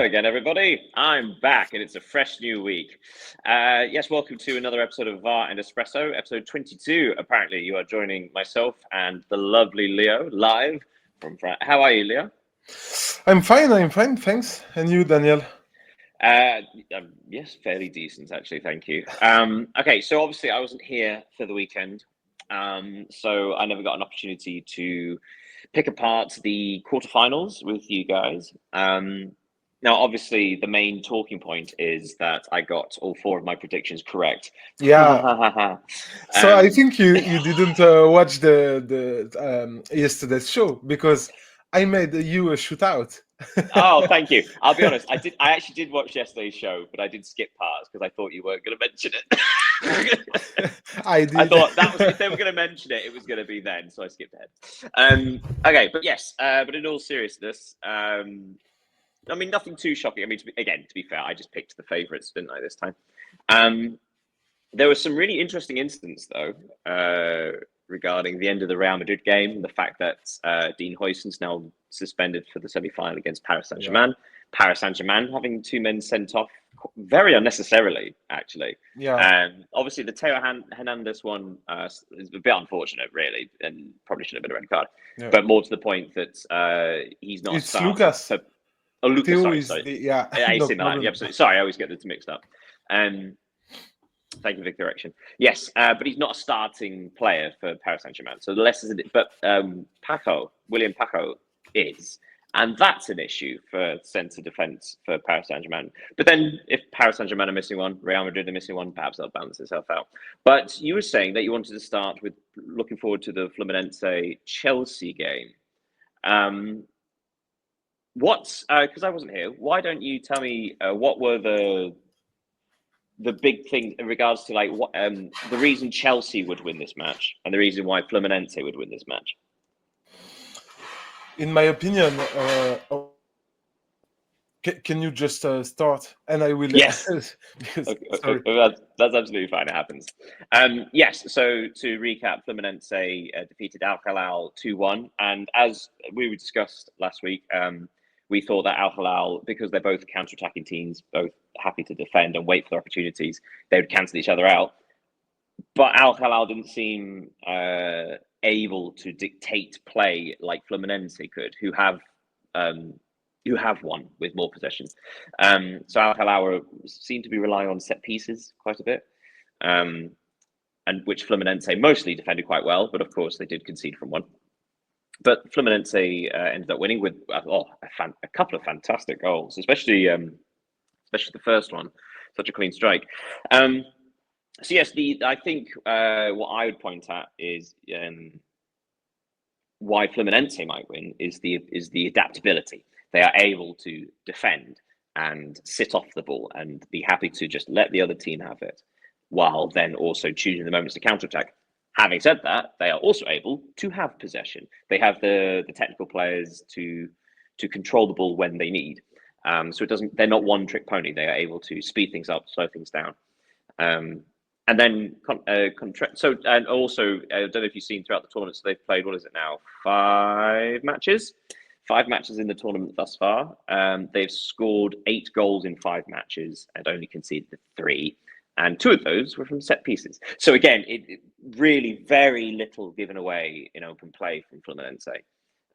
Hello again, everybody. I'm back, and it's a fresh new week. Yes, welcome to another episode of VAR and Espresso, episode 22. Apparently, you are joining myself and the lovely Leo live from France. How are you, Leo? I'm fine, thanks. And you, Daniel? Yes, fairly decent, actually, thank you. Okay, so obviously I wasn't here for the weekend, so I never got an opportunity to pick apart the quarterfinals with you guys. Now, obviously, the main talking point is that I got all four of my predictions correct. Yeah. So I think you didn't watch the yesterday's show because I made you a shootout. Oh, thank you. I'll be honest. I actually did watch yesterday's show, but I did skip parts because I thought you weren't going to mention it. I did. I thought that was if they were going to mention it, it was going to be then, so I skipped ahead. Okay, but yes. But in all seriousness, I mean, nothing too shocking. I mean, to be fair, I just picked the favourites, didn't I, this time? There was some really interesting incidents, though, regarding the end of the Real Madrid game. The fact that Dean Huijsen's now suspended for the semi-final against Paris Saint-Germain. Yeah. Paris Saint-Germain having two men sent off very unnecessarily, actually. Yeah. Obviously, the Theo Hernandez one is a bit unfortunate, really, and probably should have been a red card. Yeah. But more to the point that he's not. It's Lucas. Oh, Lucas, Theo sorry. Yeah, AC Milan. Absolutely. Sorry, I always get this mixed up. Thank you for the correction. Yes, but he's not a starting player for Paris Saint-Germain. So the less is it, but William Paco is. And that's an issue for centre defence for Paris Saint-Germain. But then if Paris Saint-Germain are missing one, Real Madrid are missing one, perhaps that'll balance itself out. But you were saying that you wanted to start with looking forward to the Fluminense Chelsea game. Because I wasn't here, why don't you tell me what were the big things in regards to like what the reason Chelsea would win this match and the reason why Fluminense would win this match? In my opinion, can you just start and I will? Yes. Because, okay. That's absolutely fine. It happens. Yes. So to recap, Fluminense defeated 𝐊𝐤𝐤 2-1, and as we discussed last week, we thought that 𝐊𝐤𝐤, because they're both counter-attacking teams, both happy to defend and wait for opportunities, they would cancel each other out. But 𝐊𝐤𝐤 didn't seem able to dictate play like Fluminense could, who have won with more possession. So 𝐊𝐤𝐤 seem to be relying on set pieces quite a bit, and which Fluminense mostly defended quite well, but of course they did concede from one. But Fluminense ended up winning with a couple of fantastic goals, especially the first one, such a clean strike. So yes, I think what I would point at is why Fluminense might win is the adaptability. They are able to defend and sit off the ball and be happy to just let the other team have it, while then also choosing the moments to counterattack. Having said that, they are also able to have possession. They have the technical players to control the ball when they need. So they're not one trick pony. They are able to speed things up, slow things down. And then and also, I don't know if you've seen throughout the tournament, so they've played, what is it now? 5 matches? 5 matches in the tournament thus far. They've scored 8 goals in 5 matches and only conceded 3. And 2 of those were from set pieces. So again, it really very little given away in open play from Fluminense.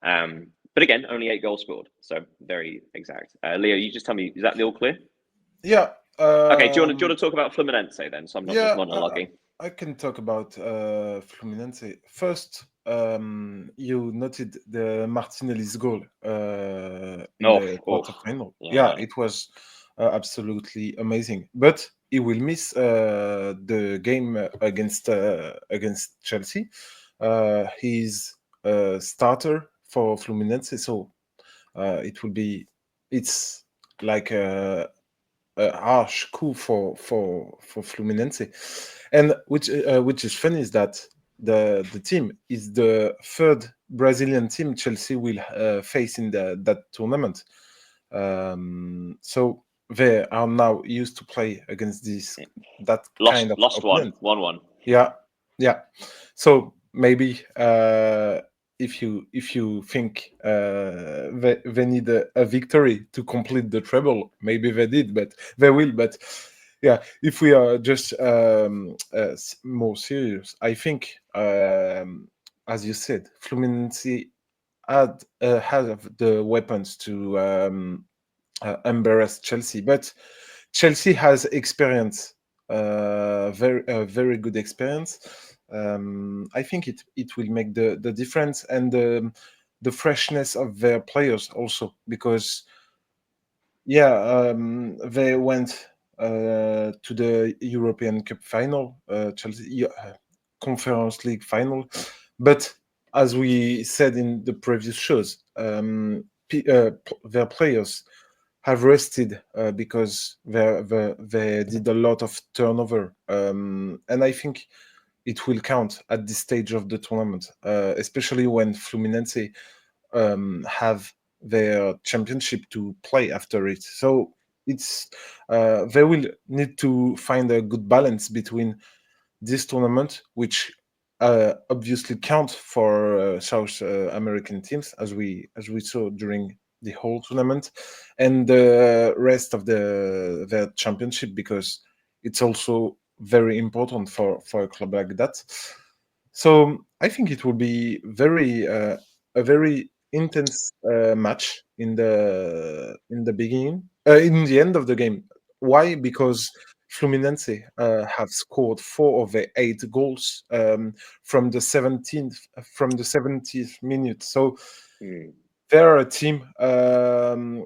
But again, only 8 goals scored. So very exact. Leo, you just tell me, is that all clear? Yeah. Okay, do you want to talk about Fluminense then? So I'm not just monologuing. I can talk about Fluminense. First, you noted the Martinelli's goal in the quarterfinal. Yeah, it was absolutely amazing. But he will miss the game against Chelsea. He's a starter for Fluminense, so it's like a harsh coup for Fluminense, and which is funny is that the team is the 3rd Brazilian team Chelsea will face in that tournament. So they are now used to play against that kind of lost opponent. 1-1. Yeah. So maybe if you think they need a victory to complete the treble, maybe they did, but they will. But yeah, if we are just more serious, I think, as you said, Fluminense have the weapons to embarrass Chelsea, but Chelsea has experience, very good experience. I think it will make the difference, and the freshness of their players also, because yeah, they went to the European Cup final, Chelsea Conference League final, but as we said in the previous shows, their players have rested because they did a lot of turnover, and I think it will count at this stage of the tournament, especially when Fluminense have their championship to play after it. So it's they will need to find a good balance between this tournament, which obviously count for South American teams, as we saw during the whole tournament, and the rest of the championship, because it's also very important for a club like that. So I think it will be a very intense match in the beginning, in the end of the game. Why? Because Fluminense have scored 4 of the 8 goals from the 70th minute. So they're a team. They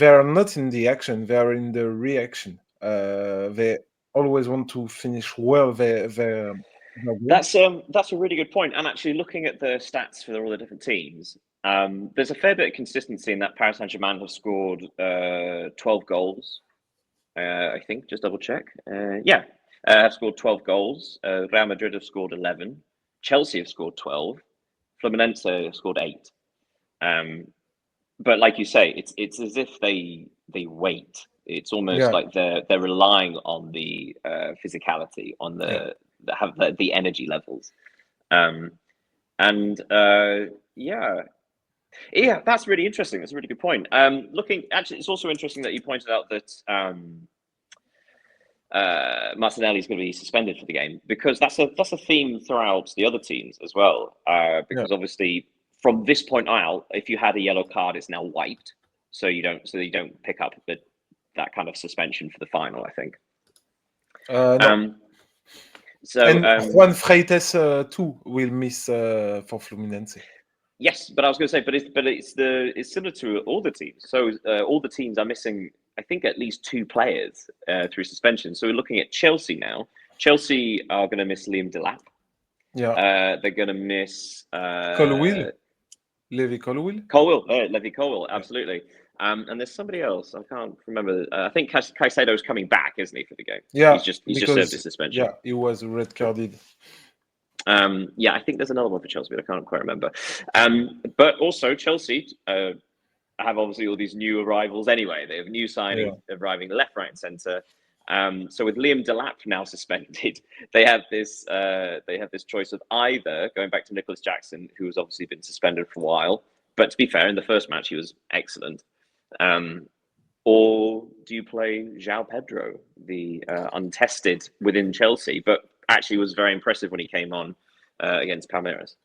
are not in the action; they are in the reaction. They always want to finish well their That's a really good point. And actually, looking at the stats for all the different teams, there's a fair bit of consistency in that Paris Saint-Germain have scored 12 goals. I think, just double check. Have scored 12 goals. Real Madrid have scored 11. Chelsea have scored 12. Fluminense have scored 8. But like you say, it's as if they wait. It's almost yeah like they're relying on the physicality, on yeah. the energy levels, um, and yeah, that's really interesting. That's a really good point. Actually, it's also interesting that you pointed out that Martinelli is going to be suspended for the game, because that's a theme throughout the other teams as well. Because obviously, from this point out, if you had a yellow card, it's now wiped, so you don't pick up that kind of suspension for the final, I think. No. And Juan Freites too will miss for Fluminense. Yes, but I was going to say, it's similar to all the teams. So all the teams are missing, I think, at least 2 players through suspension. So we're looking at Chelsea now. Chelsea are going to miss Liam Delap. Yeah. They're going to miss 𝐊𝐤𝐜𝐤. 𝐊𝐤𝐜𝐤. Levy Colwill, absolutely. And there's somebody else, I can't remember. I think Caicedo's coming back, isn't he, for the game? Yeah, he's just served his suspension. Yeah, he was red carded. I think there's another one for Chelsea, but I can't quite remember. But also Chelsea have obviously all these new arrivals anyway. They have new signings arriving left, right, and centre. So with Liam Delap now suspended, they have this choice of either going back to Nicholas Jackson, who has obviously been suspended for a while, but to be fair, in the first match he was excellent. Or do you play João Pedro, the untested within Chelsea, but actually was very impressive when he came on against Palmeiras?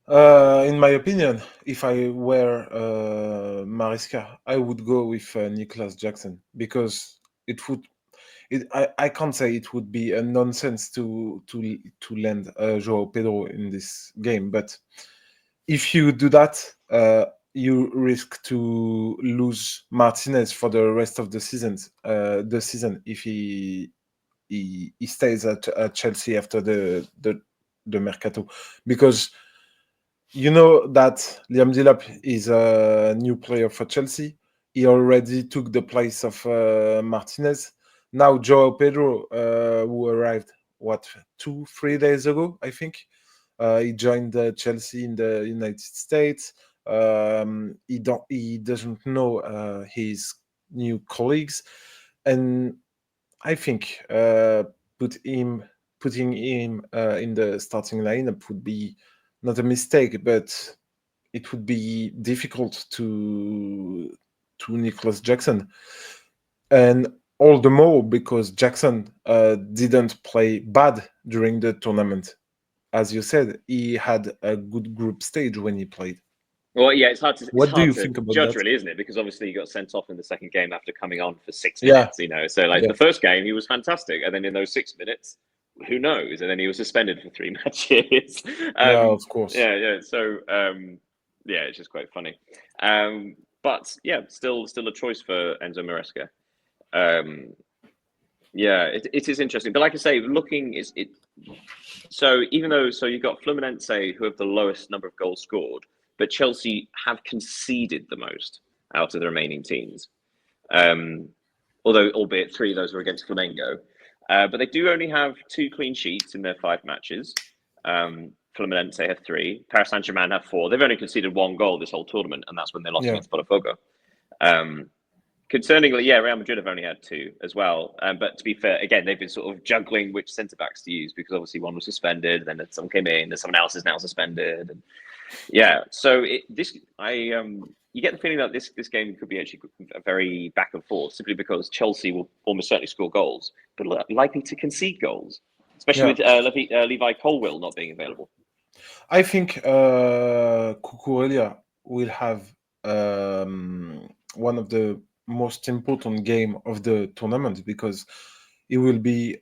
In my opinion, if I were Maresca, I would go with Nicholas Jackson, because I can't say it would be a nonsense to land João Pedro in this game, but if you do that, you risk to lose Martinez for the rest of the season. If he stays at Chelsea after the mercato, because you know that Liam Delap is a new player for Chelsea. He already took the place of Martinez. Now João Pedro, who arrived 2-3 days ago, I think. He joined Chelsea in the United States. He doesn't know his new colleagues, and I think put him putting him in the starting lineup would be not a mistake, but it would be difficult to Nicholas Jackson, and all the more because Jackson didn't play bad during the tournament. As you said, he had a good group stage when he played. Well, yeah, it's hard to think about judge, that? really, isn't it? Because obviously he got sent off in the second game after coming on for 6 minutes. So like the first game he was fantastic, and then in those 6 minutes, who knows? And then he was suspended for 3 matches. Of course. Yeah. So yeah, it's just quite funny. But yeah, still a choice for Enzo Maresca. Yeah, it is interesting. But like I say, so even though you've got Fluminense who have the lowest number of goals scored, but Chelsea have conceded the most out of the remaining teams. Although albeit 3 of those were against Flamengo. But they do only have 2 clean sheets in their 5 matches. Fluminense have 3. Paris Saint-Germain have 4. They've only conceded 1 goal this whole tournament, and that's when they lost against Botafogo. Concerningly, Real Madrid have only had 2 as well. But to be fair, again, they've been sort of juggling which centre-backs to use because obviously one was suspended, then someone came in, and someone else is now suspended. And so you get the feeling that this game could be actually very back and forth, simply because Chelsea will almost certainly score goals, but likely to concede goals, especially with 𝐊𝐢𝐜𝐤 not being available. I think 𝐊𝐤𝐤 will have one of the most important game of the tournament because he will be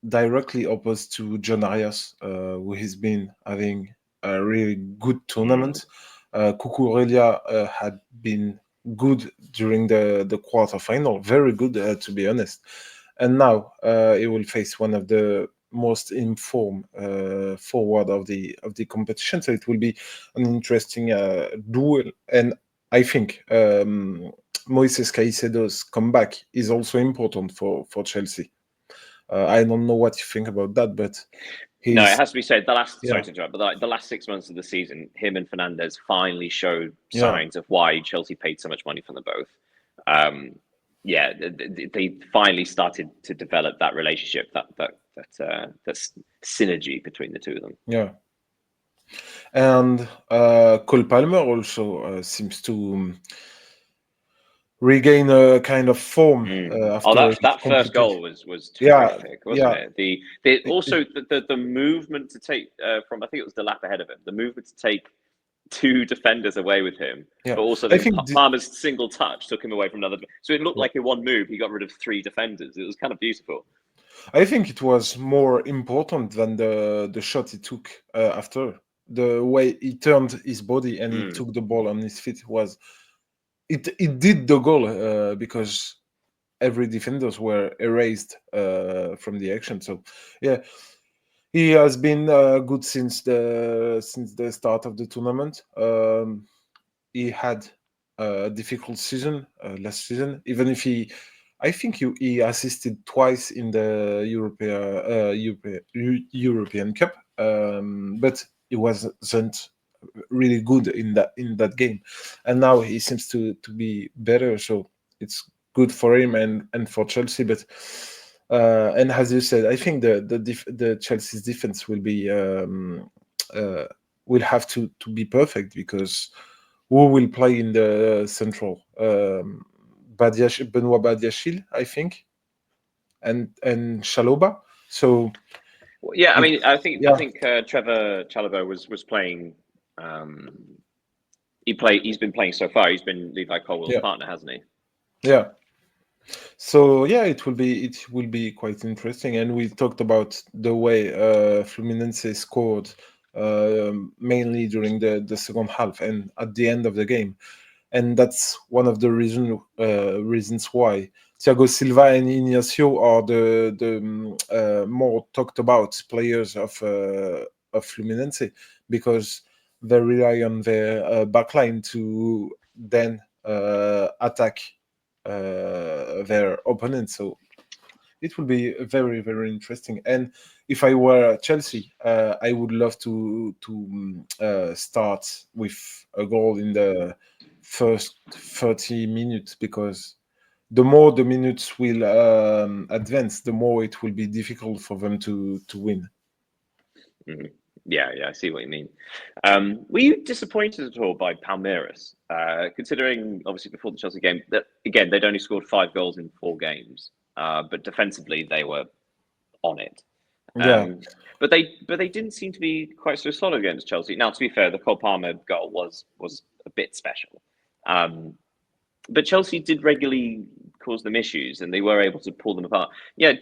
directly opposed to John Arias, who has been having a really good tournament. 𝐊𝐤𝐤 had been good during the quarterfinal, very good to be honest, and now he will face one of the most informed forward of the competition. So it will be an interesting duel, and I think Moises Caicedo's comeback is also important for Chelsea. I don't know what you think about that, but no, it has to be said. Sorry to interrupt, but the last 6 months of the season, him and Fernandes finally showed signs of why Chelsea paid so much money for them both. They finally started to develop that relationship, that synergy between the two of them. Yeah, and Cole Palmer also seems to regain a kind of form after that first goal was terrific, wasn't it? The movement to take from, I think it was the lap ahead of him, the movement to take 2 defenders away with him, but also Palmer's single touch took him away from another. So it looked like in one move he got rid of 3 defenders. It was kind of beautiful. I think it was more important than the shot he took after. The way he turned his body and he took the ball on his feet was it did the goal because every defenders were erased from the action. So yeah, he has been good since the start of the tournament. He had a difficult season last season, even if I think he assisted twice in the European Cup, but he wasn't really good in that game, and now he seems to be better. So it's good for him and for Chelsea. But and as you said, I think the Chelsea's defense will have to be perfect because who will play in the central? Benoit Badiashile, I think, and Chalobah. So I think Trevor Chalobah was playing. He's been playing so far. He's been 𝐊𝐢𝐜𝐤's partner, hasn't he? Yeah. So it will be quite interesting. And we talked about the way Fluminense scored mainly during the second half and at the end of the game. And that's one of the reasons why 𝐊𝐢𝐤 𝐤𝐿𝐤 and 𝐷inacio are the more talked about players of Fluminense, because they rely on their backline to then attack their opponent. So it will be very, very interesting. And if I were Chelsea, I would love to start with a goal in the first 30 minutes, because the more the minutes will advance, the more it will be difficult for them to win. Mm-hmm. Yeah, I see what you mean. Were you disappointed at all by Palmeiras, considering obviously before the Chelsea game that again they'd only scored 5 goals in 4 games, but defensively they were on it. But they didn't seem to be quite so solid against Chelsea. Now, to be fair, the Cole Palmer goal was a bit special, but Chelsea did regularly cause them issues, and they were able to pull them apart. Yeah,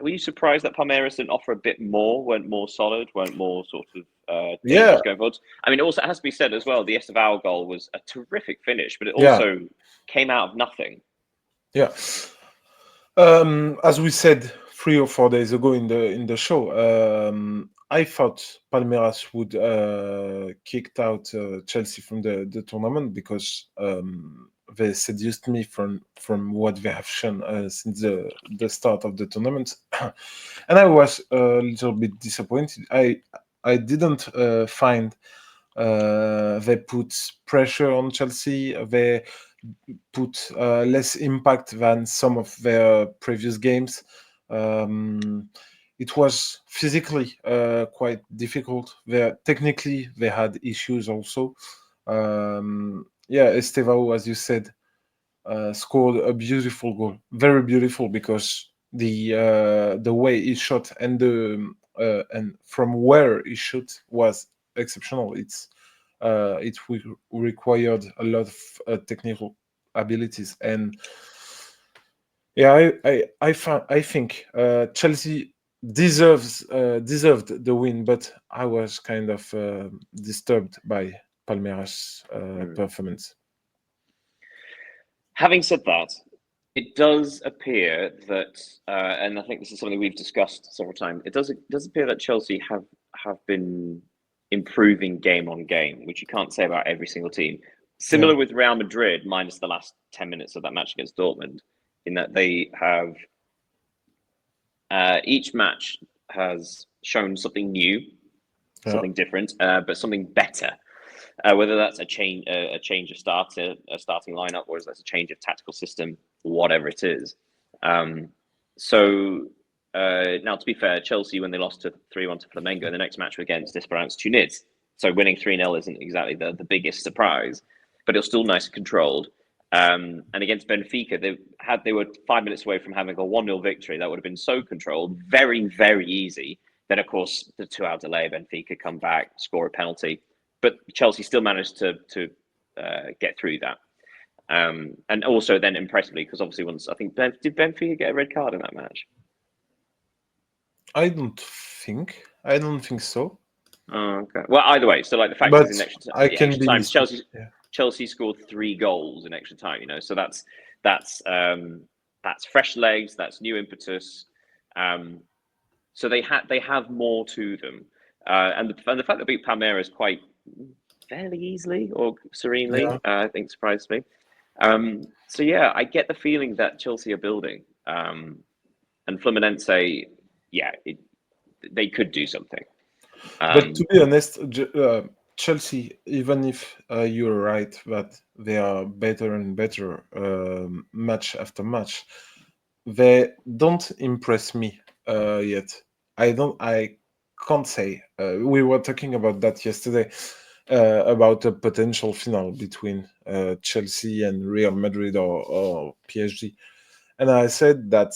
were you surprised that Palmeiras didn't offer a bit more, weren't more solid, weren't more sort of dangerous going forward? I mean, also it has to be said as well, the 𝐊𝐤𝐤𝐤 goal was a terrific finish, but it also came out of nothing. Yeah. As we said 3 or 4 days ago in the show, I thought Palmeiras would kicked out Chelsea from the tournament because they seduced me from what they have shown since the start of the tournament, and I was a little bit disappointed. I didn't find they put pressure on Chelsea. They put less impact than some of their previous games. It was physically quite difficult. Technically, they had issues also. 𝐊𝐤𝐤𝐤, as you said, scored a beautiful goal, very beautiful, because the way he shot and from where he shot was exceptional. It required a lot of technical abilities, and I think Chelsea deserved the win, but I was kind of disturbed by Palmeiras' performance. Having said that, it does appear that, and I think this is something we've discussed several times. It does appear that Chelsea have been improving game on game, which you can't say about every single team. Similar with Real Madrid, minus the last 10 minutes of that match against Dortmund, in that they have each match has shown something new, something different, but something better. Whether that's a change of starting lineup, or that's a change of tactical system, whatever it is. So now, to be fair, Chelsea, when they lost 3-1 to Flamengo, the next match were against 𝐿𝐸𝐼𝐻. So winning 3-0 isn't exactly the biggest surprise, but it was still nice and controlled. And against Benfica, they were 5 minutes away from having a 1-0 victory. That would have been so controlled, very, very easy. Then, of course, the 2-hour delay, Benfica come back, score a penalty. But Chelsea still managed to get through that. And also then impressively, because obviously once, I think, did Benfica get a red card in that match? I don't think so. Oh, okay. Well, either way, so like the fact is in extra time, Chelsea scored 3 goals in extra time. So that's fresh legs, that's new impetus. So they have more to them, and the fact that beat Palmeiras quite fairly easily or serenely, I think surprised me. So yeah, I get the feeling that Chelsea are building, and Fluminense, they could do something. But to be honest, Chelsea, even if you're right that they are better and better match after match, they don't impress me yet. I can't say. We were talking about that yesterday, about a potential final between Chelsea and Real Madrid or PSG, and I said that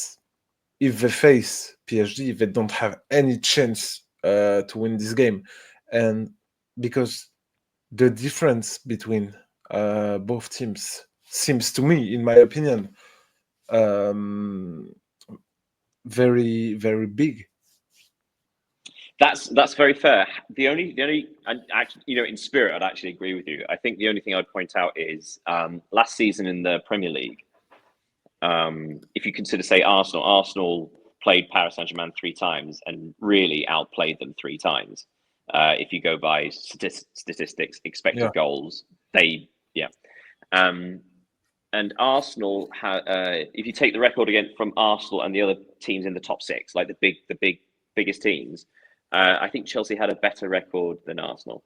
if they face PSG, they don't have any chance to win this game, and because the difference between both teams seems to me, in my opinion, very, very big. That's very fair. The only, and actually, in spirit, I'd actually agree with you. I think the only thing I'd point out is last season in the Premier League, if you consider, say, Arsenal played Paris Saint-Germain 3 times and really outplayed them 3 times. If you go by statistics, expected goals, and Arsenal, if you take the record again from Arsenal and the other teams in the top 6, like the biggest teams, I think Chelsea had a better record than Arsenal.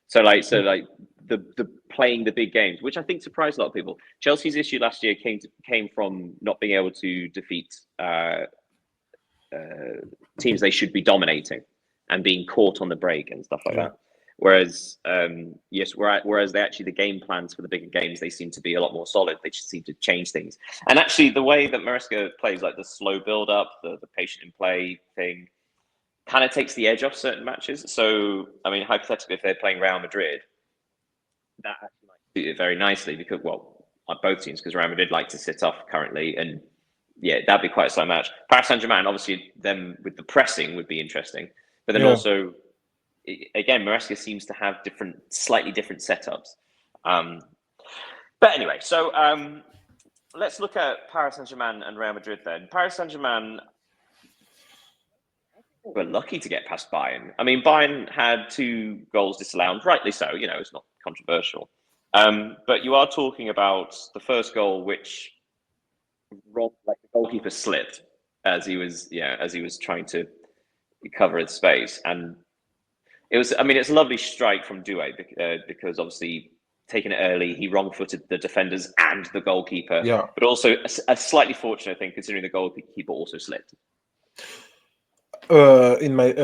So the playing the big games, which I think surprised a lot of people. Chelsea's issue last year came from not being able to defeat teams they should be dominating and being caught on the break and stuff like that. Whereas whereas the game plans for the bigger games, they seem to be a lot more solid. They just seem to change things. And actually, the way that Maresca plays, like the slow build up, the patient in play thing, kind of takes the edge off certain matches. So, I mean, hypothetically, if they're playing Real Madrid, that actually might suit it very nicely because, well, on both teams, because Real Madrid like to sit off currently, and yeah, that'd be quite a slow match. Paris Saint-Germain, obviously, them with the pressing would be interesting, but then also, again, Maresca seems to have slightly different setups. But anyway, so let's look at Paris Saint-Germain and Real Madrid then. Paris Saint-Germain were lucky to get past Bayern. I mean, Bayern had 2 goals disallowed, rightly so. You know, it's not controversial. But you are talking about the first goal, which the goalkeeper slipped as he was trying to cover his space, and it was. I mean, it's a lovely strike from 𝐊𝐤𝐤 because obviously taking it early, he wrong-footed the defenders and the goalkeeper. Yeah. But also a slightly fortunate thing considering the goalkeeper also slipped. In my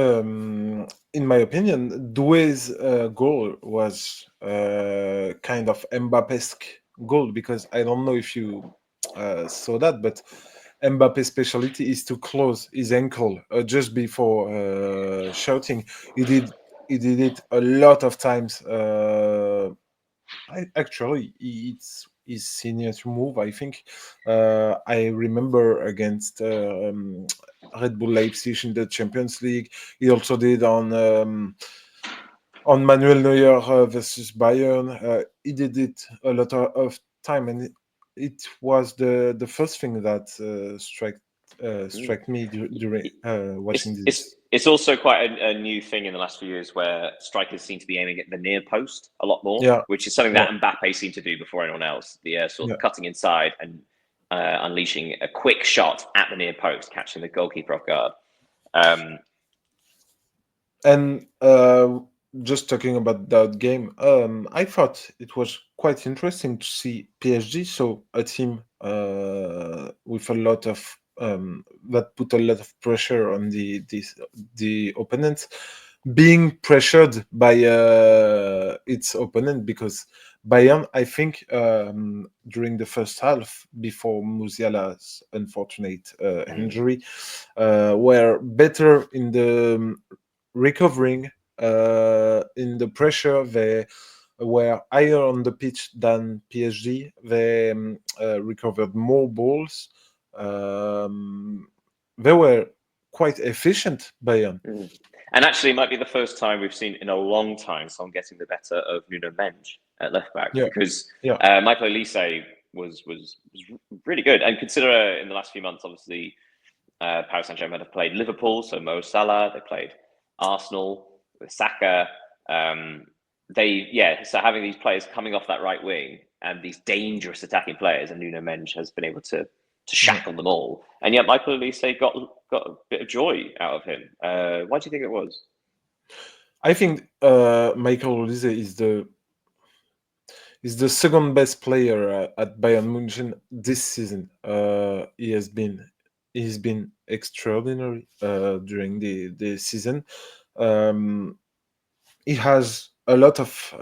opinion, 𝐊𝐤𝐤's goal was kind of Mbappé-esque goal, because I don't know if you saw that, but Mbappe's specialty is to close his ankle just before shouting. He did it a lot of times. It's his signature move, I think. I remember against Red Bull Leipzig in the Champions League. He also did on Manuel Neuer versus Bayern. He did it a lot of time, and it was the first thing that struck me during watching this. It's also quite a new thing in the last few years where strikers seem to be aiming at the near post a lot more, which is something that Mbappe seemed to do before anyone else. The sort of cutting inside and unleashing a quick shot at the near post, catching the goalkeeper off guard. And just talking about that game, I thought it was quite interesting to see PSG, so a team with a lot of that put a lot of pressure on the opponent, being pressured by its opponent, because Bayern, I think, during the first half, before Musiala's unfortunate injury, were better in the recovering, in the pressure. They were higher on the pitch than PSG. They recovered more balls. They were quite efficient, Bayern. And actually, it might be the first time we've seen in a long time someone getting the better of Nuno Mendes at left back, because Michael Olise was really good. And consider in the last few months, obviously, Paris Saint-Germain have played Liverpool, so Mo Salah. They played Arsenal with Saka. So having these players coming off that right wing and these dangerous attacking players, and Nuno Mendes has been able to shackle them all. And yet Michael Olise got a bit of joy out of him. Why do you think it was? I think Michael Olise is the second best player at Bayern Munich this season. He's been extraordinary during the season. He has a lot of.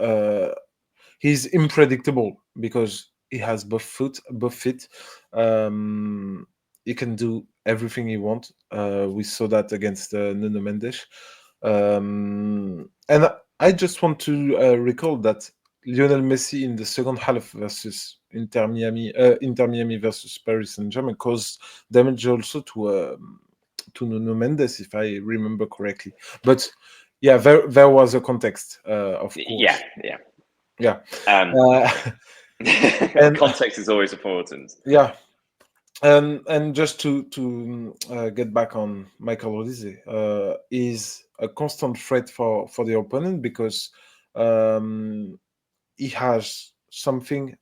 He's unpredictable because he has both feet. He can do everything he wants. We saw that against Nuno Mendes. And I just want to recall that Lionel Messi in the second half versus Inter Miami versus Paris Saint-Germain caused damage also to Nuno Mendes, if I remember correctly. But yeah, there was a context, of course. Yeah. And context is always important. Yeah. And just to get back on Michael Olise, is a constant threat for the opponent, because he has something.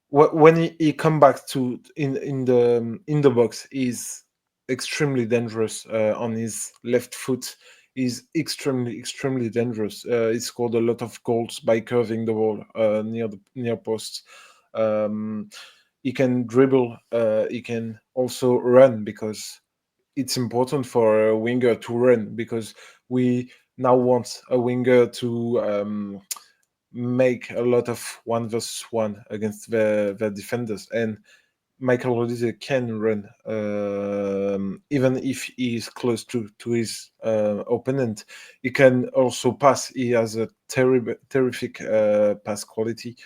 When he come back to in the box, he's extremely dangerous on his left foot. is extremely dangerous. He scored a lot of goals by curving the ball near post. He can dribble. He can also run, because it's important for a winger to run, because we now want a winger to make a lot of 1v1 against the defenders. And Michael Rodriguez can run, even if he is close to his opponent. He can also pass. He has a terrific passing quality.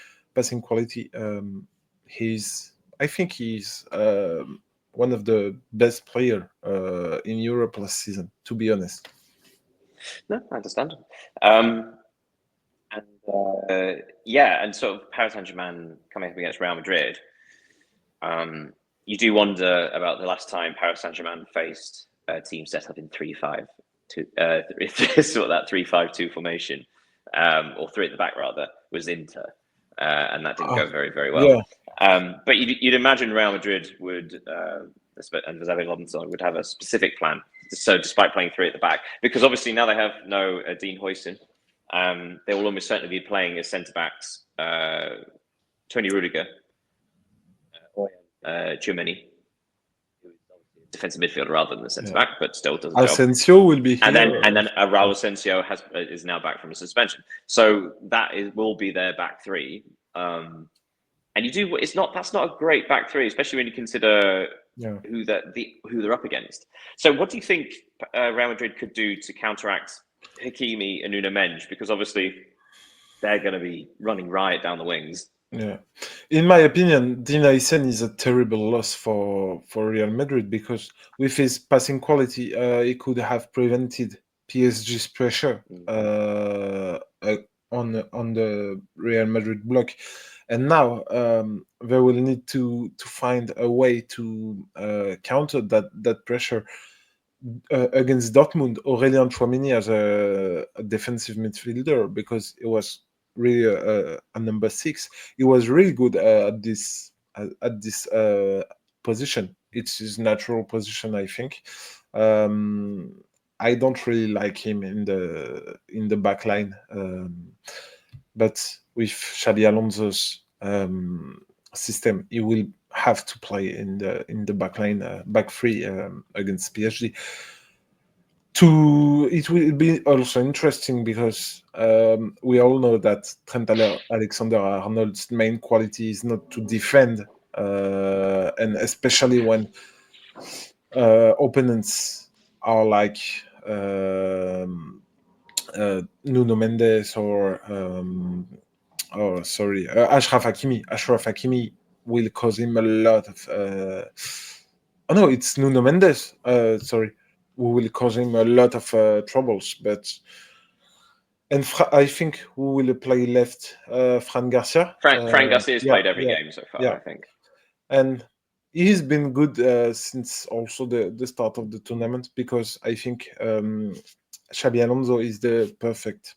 I think he's one of the best player in Europe last season, to be honest. No, I understand. And sort of Paris Saint-Germain coming up against Real Madrid. You do wonder about the last time Paris Saint-Germain faced a team set up in 3-5-2, sort of that 3-5-2 formation, or three at the back rather, was Inter, and that didn't go very, very well. Yeah. But you'd imagine Real Madrid would, and Xabi Alonso would have a specific plan. So despite playing three at the back, because obviously now they have no Dean Huijsen, they will almost certainly be playing as centre backs, Tony Rudiger, 𝐊𝐤𝐤𝐤, who is obviously a defensive midfielder rather than a centre back, but still does the job. Asensio will be here, and then Raul Asensio is now back from a suspension, so will be their back three. And that's not a great back three, especially when you consider who they're up against. So what do you think Real Madrid could do to counteract Hakimi and Nuno Mendes? Because obviously they're going to be running riot down the wings. Yeah, in my opinion, Dean Huijsen is a terrible loss for Real Madrid, because with his passing quality, he could have prevented PSG's pressure on the Real Madrid block, and now they will need to find a way to counter that pressure. Against Dortmund, Aurélien Tchouaméni as a defensive midfielder, because it was really a number 6. He was really good at this position. It's his natural position, I think. I don't really like him in the back line, but with Xabi Alonso's system, he will have to play in the back line, back three against PSG. It will be also interesting, because we all know that Trent Alexander-Arnold's main quality is not to defend, and especially when opponents are like Nuno Mendes or Achraf Hakimi. Achraf Hakimi will cause him a lot of. It's Nuno Mendes. Who will cause him a lot of troubles. I think who will play left? Fran Garcia. Fran Garcia's played every game so far, I think. And he's been good since also the start of the tournament, because I think Xabi Alonso is the perfect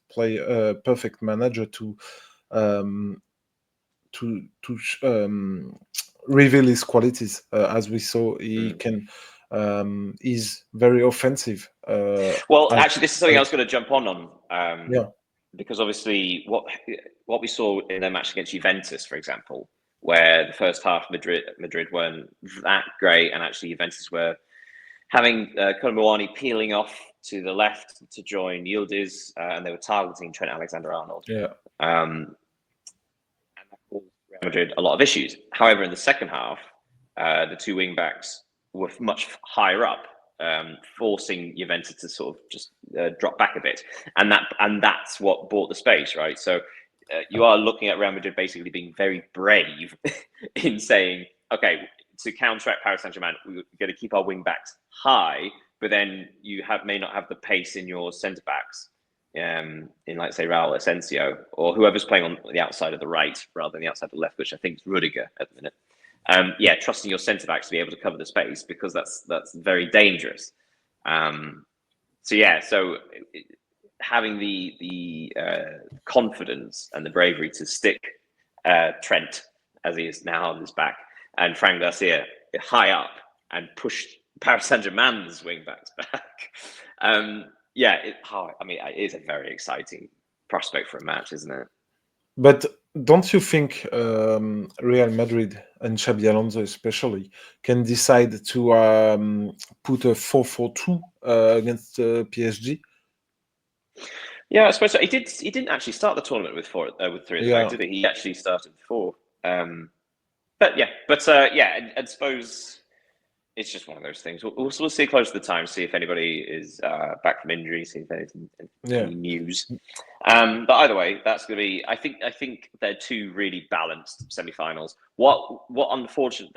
manager to reveal his qualities. As we saw, he can. He's very offensive. Actually, this is something I was going to jump on. Because obviously, what we saw in their match against Juventus, for example, where the first half Madrid weren't that great, and actually Juventus were having Kolo Muani peeling off to the left to join Yildiz, and they were targeting Trent Alexander-Arnold. And that caused Real Madrid a lot of issues. However, in the second half, the two wing backs were much higher up, forcing Juventus to sort of just drop back a bit, and that's what bought the space, right? So you are looking at Real Madrid basically being very brave in saying, okay, to counteract Paris Saint-Germain, we're going to keep our wing backs high, but then you may not have the pace in your centre backs, in like say Raul Asensio or whoever's playing on the outside of the right rather than the outside of the left, which I think is Rudiger at the minute. Trusting your centre backs to be able to cover the space, because that's very dangerous. So having the confidence and the bravery to stick Trent, as he is now on his back, and Fran Garcia high up and push Paris Saint-Germain's wing backs back, Yeah, it is a very exciting prospect for a match, isn't it? But don't you think Real Madrid and Xabi Alonso especially can decide to put a 4-4-2 against PSG? Yeah, I suppose so. He didn't actually start the tournament with three at the back, did he? He actually started 4. But yeah, I suppose it's just one of those things. We'll see close to the time, see if anybody is back from injury, see if there's any news. But either way, that's going to be. I think they're two really balanced semi-finals. The unfortunate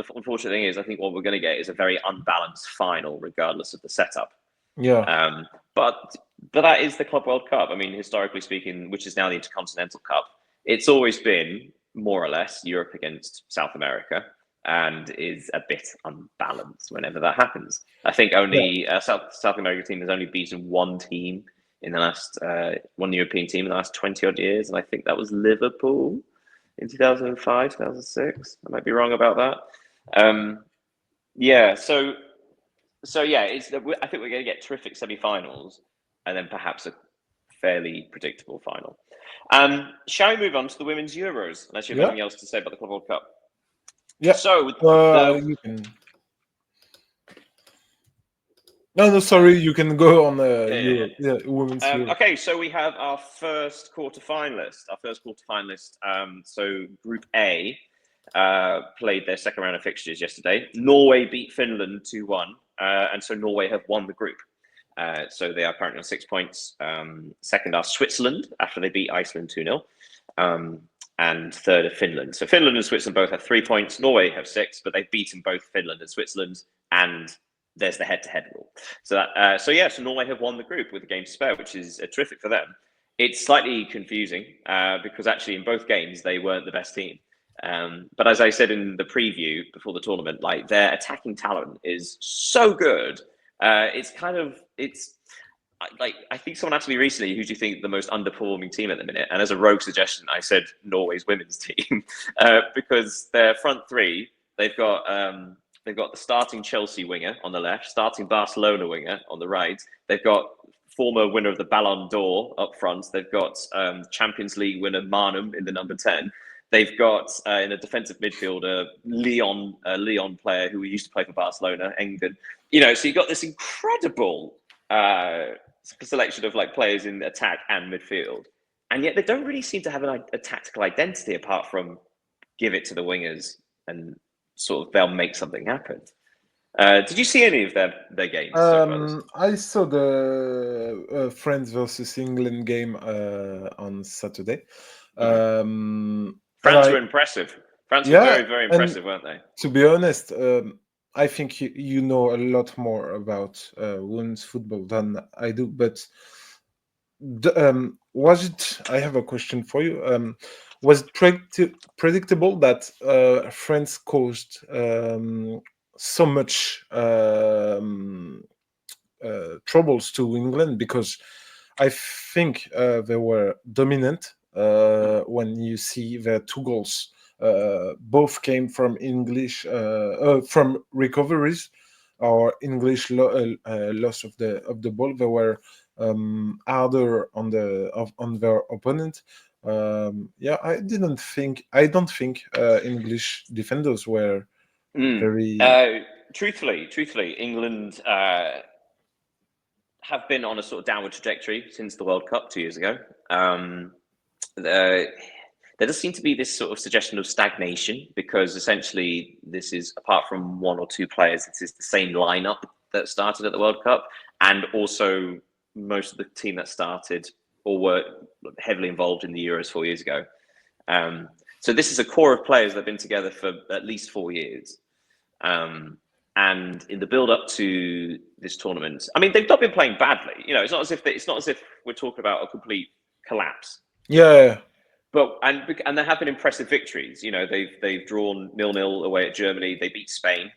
thing is, I think what we're going to get is a very unbalanced final, regardless of the setup. Yeah. But that is the Club World Cup. I mean, historically speaking, which is now the Intercontinental Cup, it's always been more or less Europe against South America, and is a bit unbalanced whenever that happens. I think only South American team has only beaten one team in the last one European team in the last 20 odd years, and I think that was Liverpool in 2005, 2006. I might be wrong about that. So yeah, I think we're going to get terrific semi-finals, and then perhaps a fairly predictable final. Shall we move on to the Women's Euros? Unless you have anything else to say about the Club World Cup. Yeah. So you can. No, sorry. You can go on Women's Euros. Okay, so we have our first quarterfinalist. So Group A played their second round of fixtures yesterday. Norway beat Finland 2-1, and so Norway have won the group. So they are currently on 6 points. Second are Switzerland after they beat Iceland 2-0. And third are Finland. So Finland and Switzerland both have 3 points. Norway have 6, but they've beaten both Finland and Switzerland, and there's the head-to-head rule. So Norway have won the group with a game to spare, which is terrific for them. It's slightly confusing because actually in both games they weren't the best team. But as I said in the preview before the tournament, like their attacking talent is so good. I think someone asked me recently, who do you think the most underperforming team at the minute? And as a rogue suggestion, I said Norway's women's team because their front three, they've got the starting Chelsea winger on the left, starting Barcelona winger on the right. They've got former winner of the Ballon d'Or up front. They've got Champions League winner Marnum in the number 10. They've got in a defensive midfielder Leon player who used to play for Barcelona, Engen. So you've got this incredible selection of like players in attack and midfield, and yet they don't really seem to have a tactical identity apart from give it to the wingers and sort of they'll make something happen. Did you see any of their games? I saw the France versus England game on Saturday. France were impressive. France were very, very impressive, weren't they? To be honest, I think you know a lot more about women's football than I do. But was it? I have a question for you. Was it predictable that France caused so much troubles to England? Because I think they were dominant when you see their 2 goals. Both came from from recoveries or English loss of the ball. They were harder on their opponent. I don't think English defenders were very. Truthfully, England have been on a sort of downward trajectory since the World Cup 2 years ago. There does seem to be this sort of suggestion of stagnation because essentially this is, apart from 1 or 2 players, this is the same lineup that started at the World Cup, and also most of the team that started or were heavily involved in the Euros 4 years ago. So this is a core of players that have been together for at least 4 years. And in the build-up to this tournament, I mean, they've not been playing badly. It's not as if we're talking about a complete collapse. Yeah. But and there have been impressive victories. They've drawn 0-0 away at Germany. They beat Spain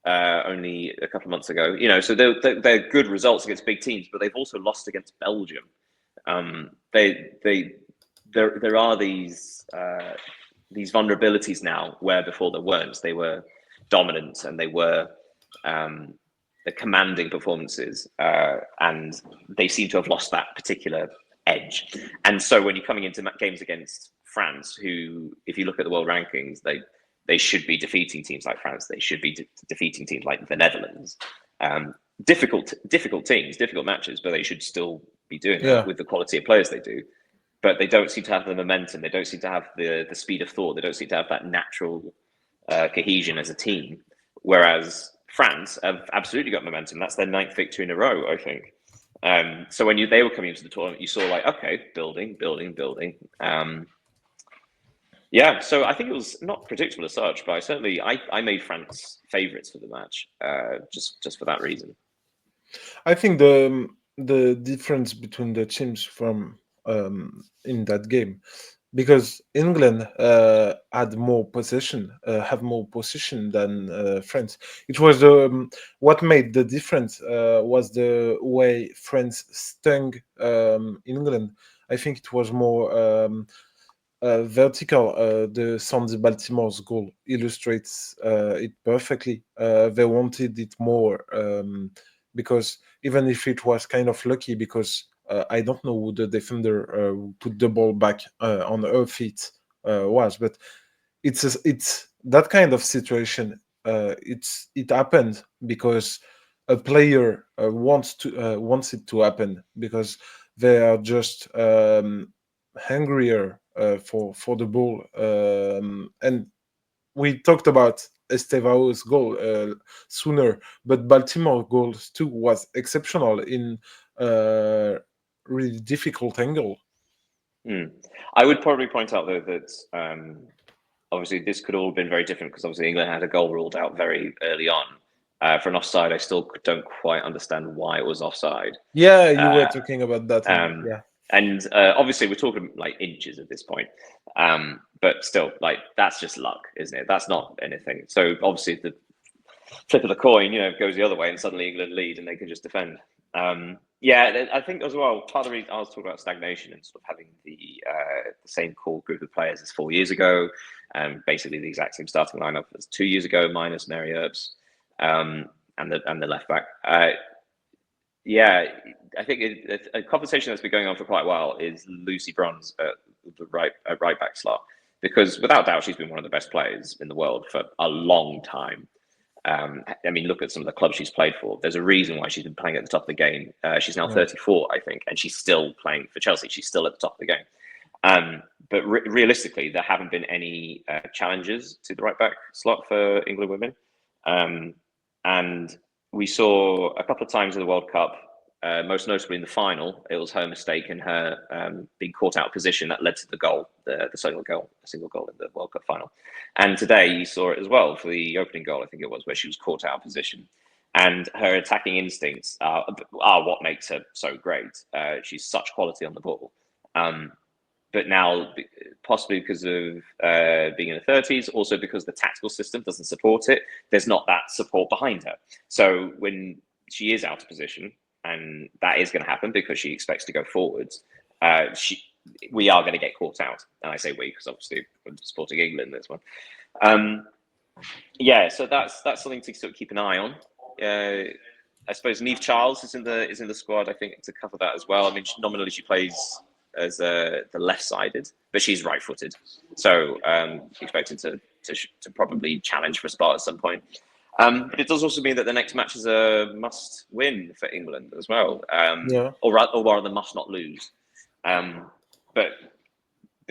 only a couple of months ago. So they're good results against big teams, but they've also lost against Belgium. There are these vulnerabilities now where before there weren't. They were dominant and they were commanding performances, and they seem to have lost that particular edge. And so when you're coming into games against France, who, if you look at the world rankings, they should be defeating teams like France. They should be defeating teams like the Netherlands. Difficult teams, difficult matches, but they should still be doing that with the quality of players they do. But they don't seem to have the momentum. They don't seem to have the speed of thought. They don't seem to have that natural cohesion as a team. Whereas France have absolutely got momentum. That's their 9th victory in a row, I think. So when they were coming into the tournament, you saw like, okay, building. So I think it was not predictable as such, but I made France favourites for the match, just for that reason. I think the difference between the teams from in that game, because England had more possession, have more possession than France. It was what made the difference was the way France stung England. I think it was more vertical. The Sandy Baltimore's goal illustrates it perfectly. They wanted it more because even if it was kind of lucky, because I don't know who the defender who put the ball back on her feet was, but it's that kind of situation. It happened because a player wants it to happen, because they are just hungrier for the ball. And we talked about 𝐊𝐤𝐤𝐤's goal sooner, but Baltimore goals too was exceptional in really difficult angle. I would probably point out though that obviously this could all have been very different, because obviously England had a goal ruled out very early on for an offside. I still don't quite understand why it was offside. Yeah, you were talking about that. Yeah. And obviously we're talking like inches at this point, but still, like, that's just luck, isn't it? That's not anything. So obviously the flip of the coin, goes the other way, and suddenly England lead and they can just defend. I think as well, part of the reason I was talking about stagnation and sort of having the same core group of players as 4 years ago, and basically the exact same starting lineup as 2 years ago, minus Mary Earps and the left back. I think a conversation that's been going on for quite a while is Lucy Bronze at the right back slot, because without doubt she's been one of the best players in the world for a long time. I mean, look at some of the clubs she's played for. There's a reason why she's been playing at the top of the game. She's now 34, I think, and she's still playing for Chelsea. She's still at the top of the game. But realistically, there haven't been any challenges to the right back slot for England women. And we saw a couple of times in the World Cup, most notably in the final, it was her mistake and her being caught out of position that led to the goal, the single goal in the World Cup final. And today you saw it as well for the opening goal, I think it was, where she was caught out of position. And her attacking instincts are what makes her so great. She's such quality on the ball. But now, possibly because of being in her 30s, also because the tactical system doesn't support it, there's not that support behind her. So when she is out of position, and that is going to happen because she expects to go forwards, we are going to get caught out. And I say we because obviously we're supporting England in this one. So that's something to sort of keep an eye on. I suppose 𝐊𝐤𝐤𝐤 is in the squad, I think, to cover that as well. I mean, nominally she plays as the left-sided, but she's right-footed, so expected to probably challenge for a spot at some point. But it does also mean that the next match is a must-win for England as well, or rather must not lose. But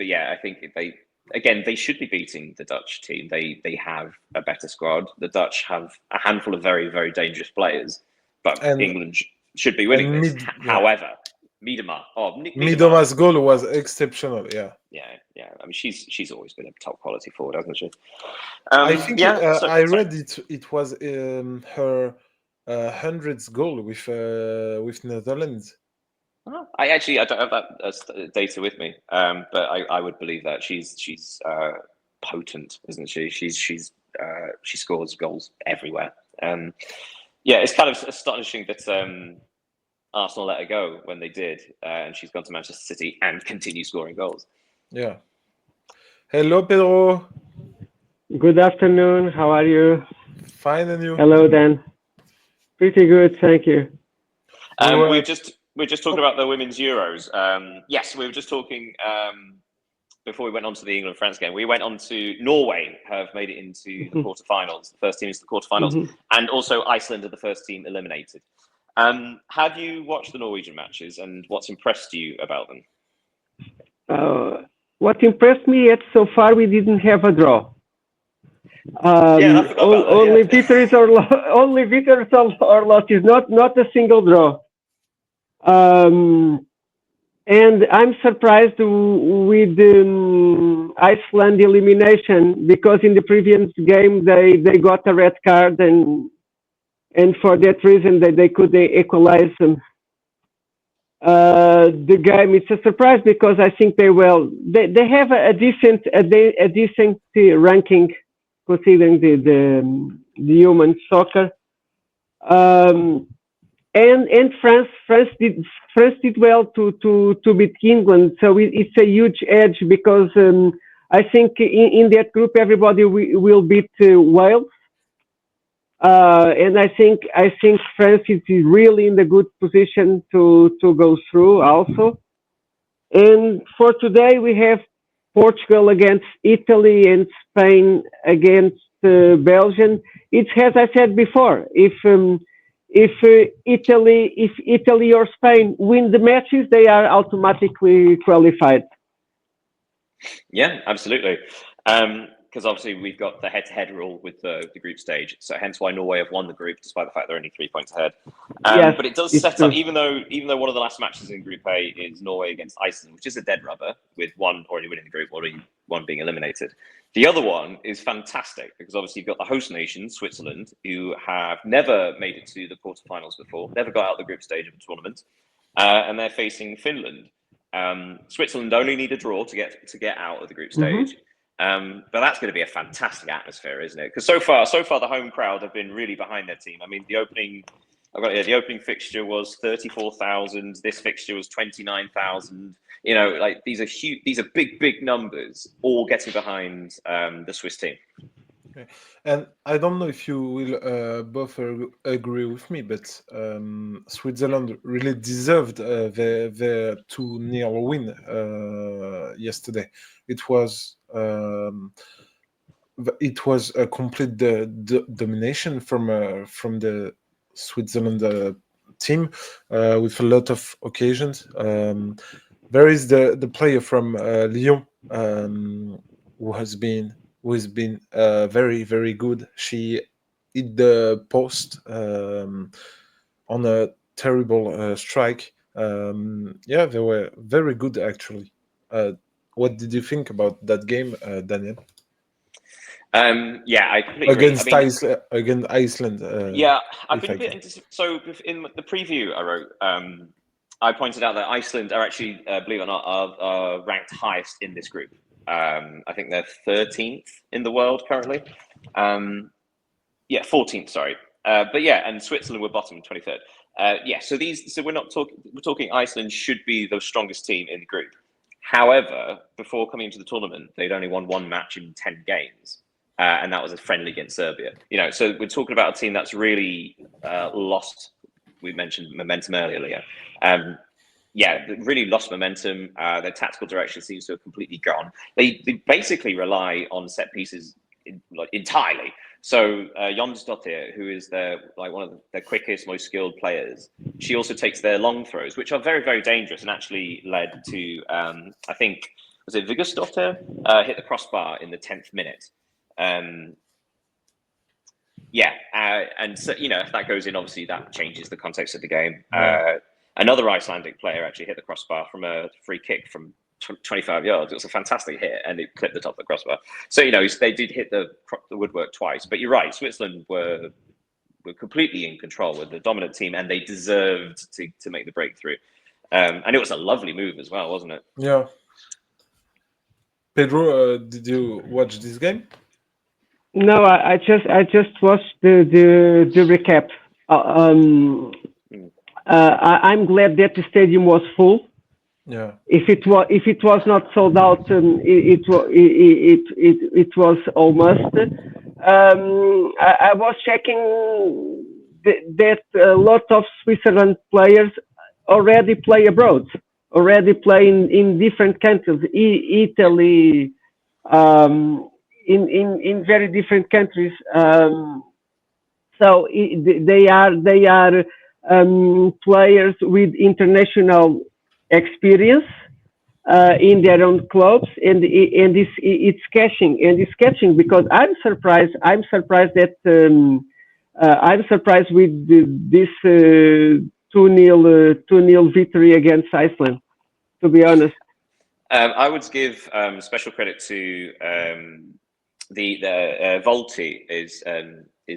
I think they should be beating the Dutch team. They have a better squad. The Dutch have a handful of very, very dangerous players, but England should be winning this. However, Miedema's goal was exceptional. Yeah. I mean, she's always been a top quality forward, hasn't she? I think I read it was her 100th goal with Netherlands. I don't have that data with me, but I would believe that she's potent, isn't she? She scores goals everywhere. It's kind of astonishing that Arsenal let her go when they did, and she's gone to Manchester City and continues scoring goals. Yeah. Hello, Pedro. Good afternoon. How are you? Fine, and you? Hello, Dan. Pretty good, thank you. We're just talking about the women's Euros. Yes, we were just talking before we went on to the England-France game. We went on to Norway have made it into the quarterfinals. The first team into the quarterfinals, and also Iceland are the first team eliminated. Have you watched the Norwegian matches, and what's impressed you about them? What impressed me so far, we didn't have a draw. Only victories or losses, not a single draw. And I'm surprised with Iceland elimination, because in the previous game they got a red card, and for that reason they could equalize them. The game, it's a surprise because I think they have a decent ranking considering the human soccer. And France did well to beat England, so it's a huge edge, because I think in that group everybody will beat Wales, and I think France is really in the good position to go through also. And for today we have Portugal against Italy and Spain against Belgium. It's as I said before, if Italy or Spain win the matches, they are automatically qualified. Yeah, absolutely. Because obviously we've got the head-to-head rule with the group stage, so hence why Norway have won the group, despite the fact they're only 3 points ahead. Yes, but it does set up, even though one of the last matches in Group A is Norway against Iceland, which is a dead rubber, with one already winning the group, one being eliminated. The other one is fantastic, because obviously you've got the host nation, Switzerland, who have never made it to the quarterfinals before, never got out the group stage of a tournament, and they're facing Finland. Switzerland only need a draw to get out of the group stage. But that's going to be a fantastic atmosphere, isn't it? Because so far the home crowd have been really behind their team. I mean, the opening fixture was 34,000. This fixture was 29,000. You know, like these are huge. These are big numbers, all getting behind the Swiss team. Okay. And I don't know if you will both agree with me, but Switzerland really deserved their 2-0 win yesterday. It was a complete domination from the Switzerland team with a lot of occasions. There is the player from Lyon who has been very, very good. She hit the post on a terrible strike. Yeah, they were very good actually. What did you think about that game, Daniel? Yeah, I completely agree. Against Iceland. Yeah, I've been a bit into. So in the preview I wrote, I pointed out that Iceland are actually, believe it or not, are ranked highest in this group. I think they're 13th in the world currently. 14th, sorry. But yeah, and Switzerland were bottom, 23rd. So we're talking Iceland should be the strongest team in the group. However, before coming into the tournament, they'd only won one match in 10 games. And that was a friendly against Serbia. You know, so we're talking about a team that's really lost. We mentioned momentum earlier, Leo. Really lost momentum. Their tactical direction seems to have completely gone. They basically rely on set pieces entirely. So 𝐊𝐤𝐤𝐿, who is one of their quickest, most skilled players, she also takes their long throws, which are very, very dangerous, and actually led to I think was it 𝐊𝐤𝐤𝐿 hit the crossbar in the 10th minute. And so, you know, if that goes in, obviously that changes the context of the game. Another Icelandic player actually hit the crossbar from a free kick from 25 yards. It was a fantastic hit, and it clipped the top of the crossbar. So, you know, they did hit the woodwork twice. But you're right, Switzerland were completely in control with the dominant team, and they deserved to make the breakthrough. And it was a lovely move as well, wasn't it? Yeah. Pedro, did you watch this game? No, I just watched the recap. I'm glad that the stadium was full. Yeah. If it was not sold out, it was almost. I was checking that a lot of Switzerland players already play abroad, already play in different countries, Italy, in very different countries. So they are players with international experience in their own clubs, and it's catching because I'm surprised that I'm surprised with this 2-0 victory against Iceland, to be honest. I would give special credit to the Volti is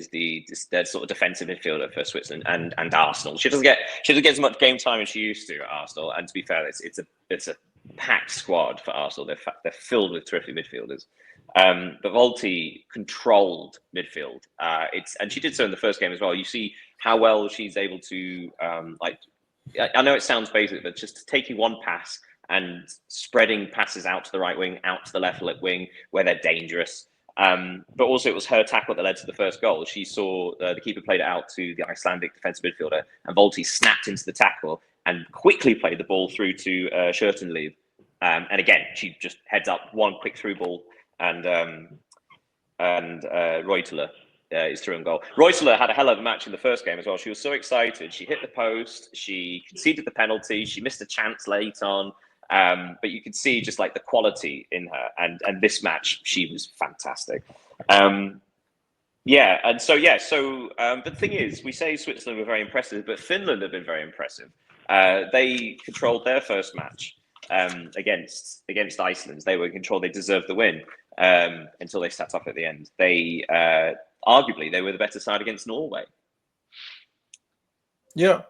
the sort of defensive midfielder for Switzerland and Arsenal. She doesn't get as much game time as she used to at Arsenal. And to be fair, it's a packed squad for Arsenal. They're filled with terrific midfielders. But Volti controlled midfield. And she did so in the first game as well. You see how well she's able to I know it sounds basic, but just taking one pass and spreading passes out to the right wing, out to the left wing where they're dangerous. But also it was her tackle that led to the first goal. She saw the keeper played it out to the Icelandic defensive midfielder, and Volti snapped into the tackle and quickly played the ball through to 𝐊𝐤𝐤𝐤. And again, she just heads up one quick through ball, and 𝐊𝐤𝐤𝐤 is through and goal. 𝐊𝐤𝐤𝐤 had a hell of a match in the first game as well. She was so excited. She hit the post. She conceded the penalty. She missed a chance late on. But you could see just like the quality in her, and this match she was fantastic. But the thing is, we say Switzerland were very impressive, but Finland have been very impressive. They controlled their first match against Iceland. They were in control. They deserved the win until they sat up at the end. They arguably they were the better side against Norway. Yeah.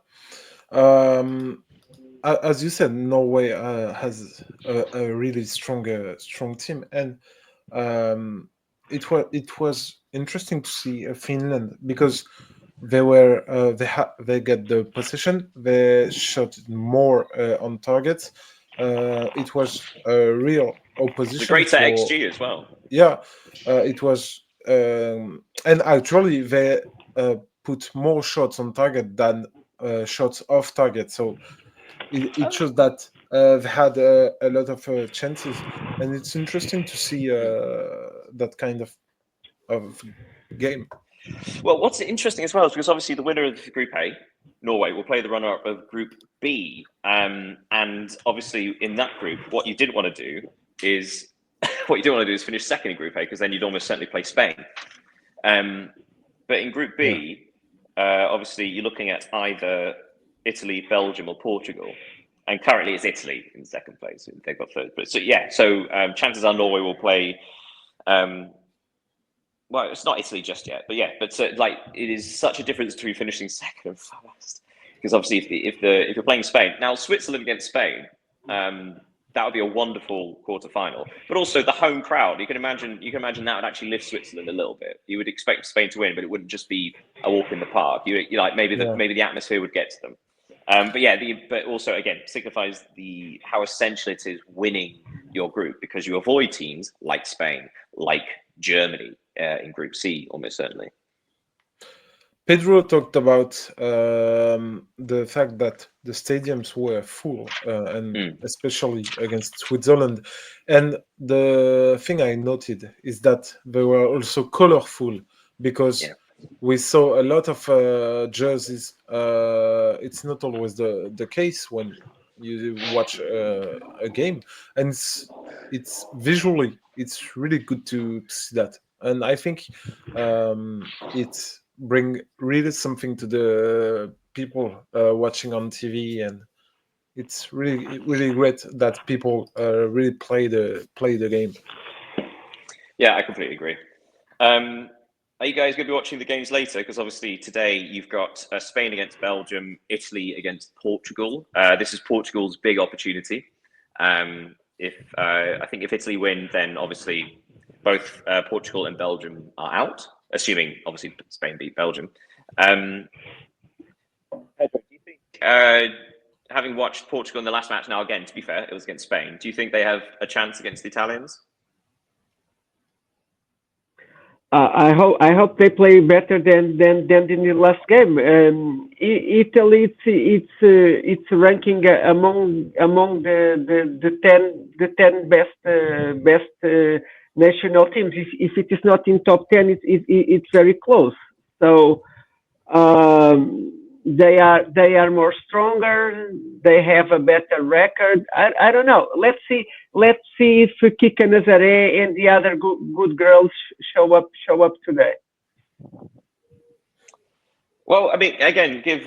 As you said, Norway has a really strong team, and it was interesting to see Finland because they get the possession, they shot more on targets. It was a real opposition. It's a greater XG as well. Yeah, it was, and actually they put more shots on target than shots off target. So it shows that they had a lot of chances, and it's interesting to see that kind of game. Well, what's interesting as well is because obviously the winner of Group A, Norway, will play the runner-up of Group B, and obviously in that group, what you didn't want to do is finish second in Group A, because then you'd almost certainly play Spain. But in Group B, obviously you're looking at either Italy, Belgium, or Portugal, and currently it's Italy in second place. They've got third. But chances are Norway will play. Well, it's not Italy just yet, but it is such a difference between finishing second and first, because obviously if you're playing Spain now, Switzerland against Spain, that would be a wonderful quarterfinal. But also the home crowd, you can imagine that would actually lift Switzerland a little bit. You would expect Spain to win, but it wouldn't just be a walk in the park. Maybe the atmosphere would get to them. But also again signifies how essential it is winning your group, because you avoid teams like Spain, like Germany in Group C, almost certainly. Pedro talked about the fact that the stadiums were full, and especially against Switzerland. And the thing I noted is that they were also colorful, because we saw a lot of jerseys. It's not always the case when you watch a game, and it's visually it's really good to see that. And I think it bring really something to the people watching on TV, and it's really great that people really play the game. Yeah, I completely agree. Are you guys going to be watching the games later? Because obviously today you've got Spain against Belgium, Italy against Portugal. This is Portugal's big opportunity. I think if Italy win, then obviously both Portugal and Belgium are out, assuming obviously Spain beat Belgium. Pedro, do you think, having watched Portugal in the last match, now again, to be fair, it was against Spain, do you think they have a chance against the Italians? I hope they play better than in the last game. Italy, it's ranking among the 10 best national teams. If it is not in top 10, it's very close. So they are more stronger. They have a better record. I don't know. Let's see if Kika Nazaré and the other good girls show up today. Well, I mean, again, give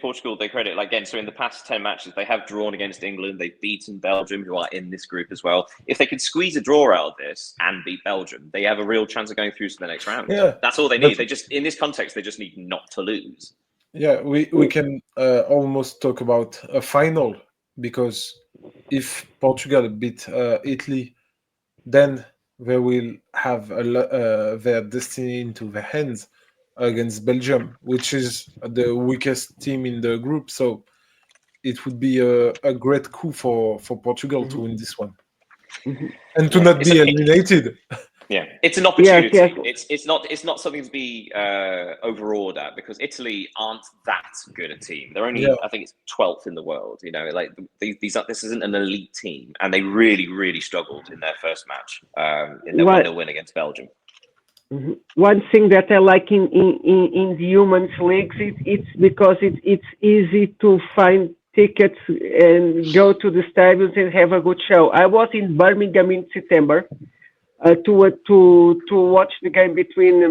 Portugal their credit. Like, again, so in the past 10 matches, they have drawn against England. They've beaten Belgium, who are in this group as well. If they could squeeze a draw out of this and beat Belgium, they have a real chance of going through to the next round. Yeah, that's all they need. They just, in this context, they just need not to lose. Yeah, we can almost talk about a final, because if Portugal beat Italy, then they will have their destiny into their hands against Belgium, which is the weakest team in the group. So it would be a great coup for Portugal to win this one and to not be eliminated. Yeah, it's an opportunity. Yes. It's not something to be overawed at, because Italy aren't that good a team. They're only, I think it's 12th in the world. You know, like this isn't an elite team, and they really struggled in their first match in their 1-0 win against Belgium. One thing that I like in the women's leagues, it's because it's easy to find tickets and go to the stadiums and have a good show. I was in Birmingham in September to watch the game between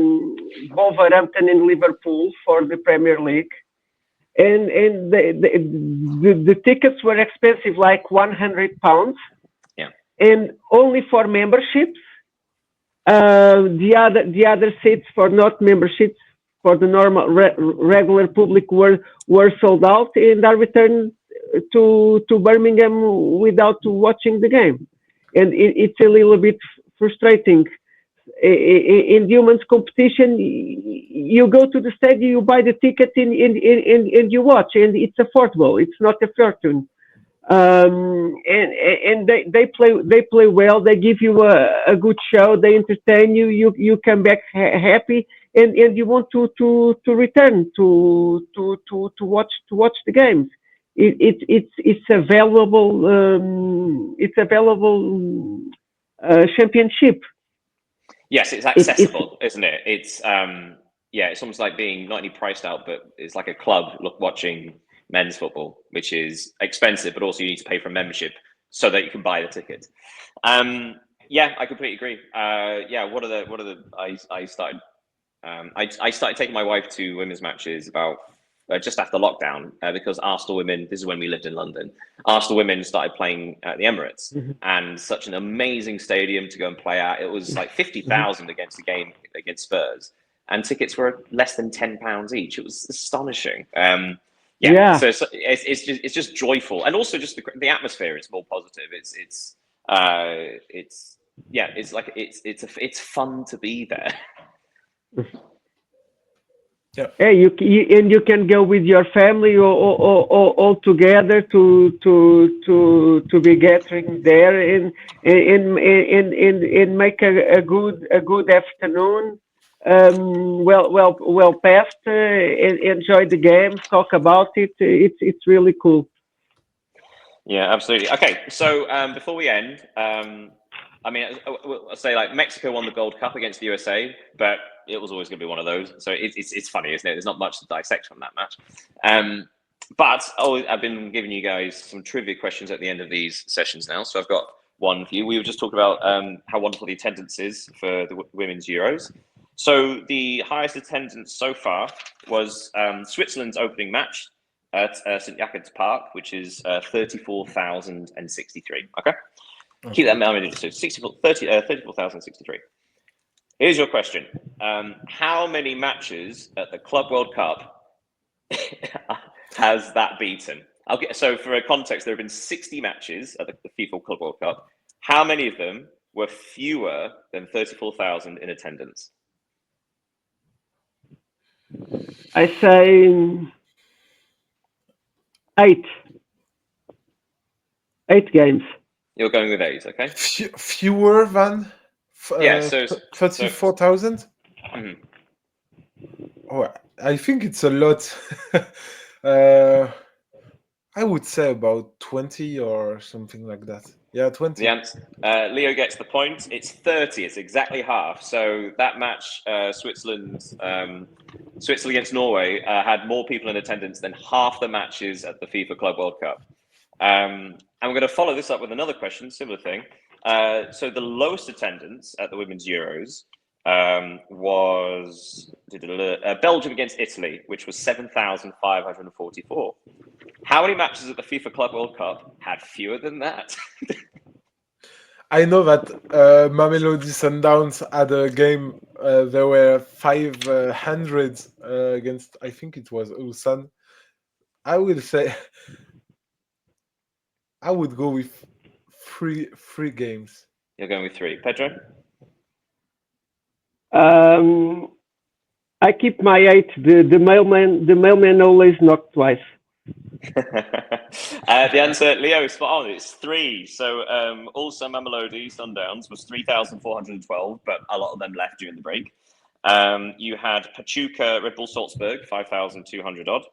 Wolverhampton and Liverpool for the Premier League, and the tickets were expensive, like £100. Yeah, and only for memberships. The other seats for not memberships, for the normal regular public, were sold out, and I returned to Birmingham without watching the game, and it's a little bit frustrating. In the women's competition, you go to the stadium, you buy the ticket, and you watch, and it's affordable. It's not a fortune. And they play well. They give you a good show. They entertain you. You come back happy, and you want to return to watch the games. It's a valuable championship. Yes, it's accessible, isn't it? It's it's almost like being not only priced out, but it's like a club watching men's football, which is expensive, but also you need to pay for a membership so that you can buy the ticket. Yeah, I completely agree. I started taking my wife to women's matches about just after lockdown, because Arsenal women, this is when we lived in London, Arsenal women started playing at the Emirates, and such an amazing stadium to go and play at. It was like 50,000 against the game against Spurs, and tickets were less than £10 each. It was astonishing. So it's just joyful, and also just the atmosphere is more positive. It's fun to be there. Yeah, you can go with your family all together to be gathering there and make a good afternoon. Well passed. Enjoy the game. Talk about it. It's really cool. Yeah, absolutely. Okay, so before we end, I mean, I'll say, like, Mexico won the Gold Cup against the USA, but it was always going to be one of those. So it's funny, isn't it? There's not much to dissect from that match. But I've been giving you guys some trivia questions at the end of these sessions now. So I've got one for you. We were just talking about how wonderful the attendance is for the Women's Euros. So the highest attendance so far was Switzerland's opening match at St. Jakob Park, which is 34,063. Okay? Keep that in mind. 34,063. Here's your question. How many matches at the Club World Cup has that beaten? So for a context, there have been 60 matches at the FIFA Club World Cup. How many of them were fewer than 34,000 in attendance? I say 8. 8 games. You're going with 8, okay? Fewer than 34,000. Oh, I think it's a lot. I would say about 20 or something like that. Yeah, 20. The answer, Leo gets the point. It's 30. It's exactly half. So that match, Switzerland against Norway, had more people in attendance than half the matches at the FIFA Club World Cup. And we're going to follow this up with another question, similar thing. So the lowest attendance at the Women's Euros was Belgium against Italy, which was 7,544. How many matches at the FIFA Club World Cup had fewer than that? I know that Mamelodi Sundowns had a game. There were 500 against, I think it was Ulsan. I will say, I would go with three games. You're going with 3. Pedro? I keep my 8. The mailman always knocks twice. The answer, Leo, is spot on. It's 3. So also Mamelodi Sundowns was 3,412, but a lot of them left during the break. You had Pachuca Red Bull Salzburg, 5,200 odd,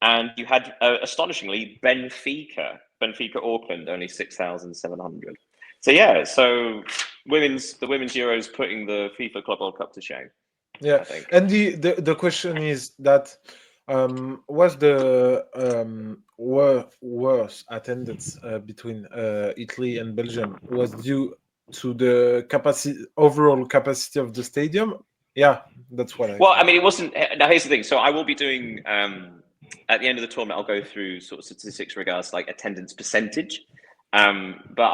and you had astonishingly Benfica Auckland, only 6,700. So yeah, so the women's Euros putting the FIFA Club World Cup to shame. Yeah, and the question is that was the worse attendance between Italy and Belgium was due to the overall capacity of the stadium? Yeah, that's what I Well, I mean, it wasn't. Now, here's the thing. So I will be doing at the end of the tournament. I'll go through sort of statistics regards like attendance percentage. But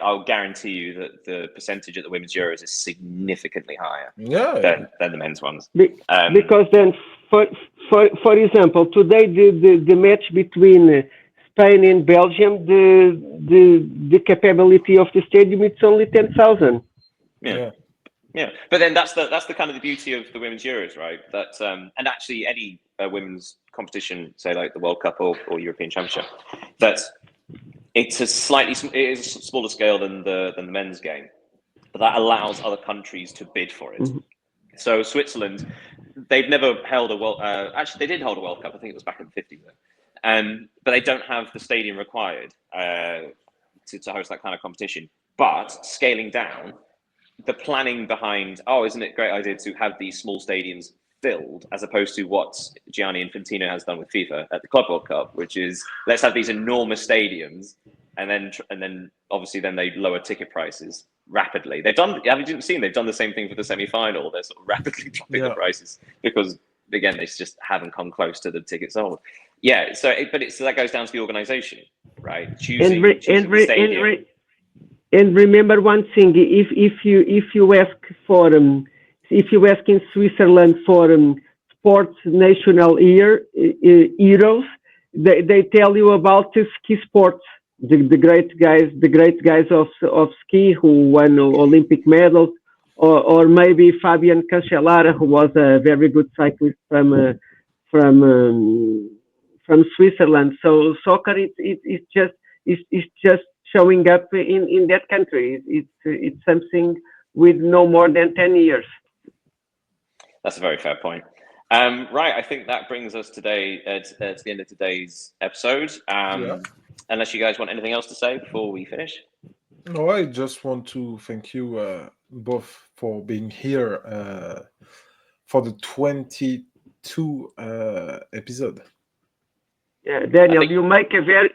I'll guarantee you that the percentage at the Women's Euros is significantly higher than the men's ones. Because then, for example, today the match between Spain and Belgium, the capability of the stadium it's only 10,000. Yeah. But then that's the kind of the beauty of the Women's Euros, right? That and actually any women's competition, say like the World Cup or European Championship, that it is a smaller scale than the men's game, but that allows other countries to bid for it. Mm-hmm. So Switzerland, they've never held a World. Actually, they did hold a World Cup. I think it was back in the 50s, but they don't have the stadium required to host that kind of competition. But scaling down, the planning behind, isn't it a great idea to have these small stadiums filled, as opposed to what Gianni Infantino has done with FIFA at the Club World Cup, which is let's have these enormous stadiums, and then obviously then they lower ticket prices rapidly. They've done the same thing for the semi-final. They're sort of rapidly dropping the prices because again they just haven't come close to the ticket sold. Yeah, so that goes down to the organisation, right? Choosing the stadium. And remember one thing: if you ask in Switzerland for sports national heroes, they tell you about the ski sports, the great guys of ski who won Olympic medals, or maybe Fabian Cancellara, who was a very good cyclist from Switzerland. So soccer it's just showing up in that country. It's something with no more than 10 years. That's a very fair point. Right, I think that brings us today to the end of today's episode. Unless you guys want anything else to say before we finish. No, I just want to thank you both for being here for the 22 episode. Yeah, Daniel, you make a very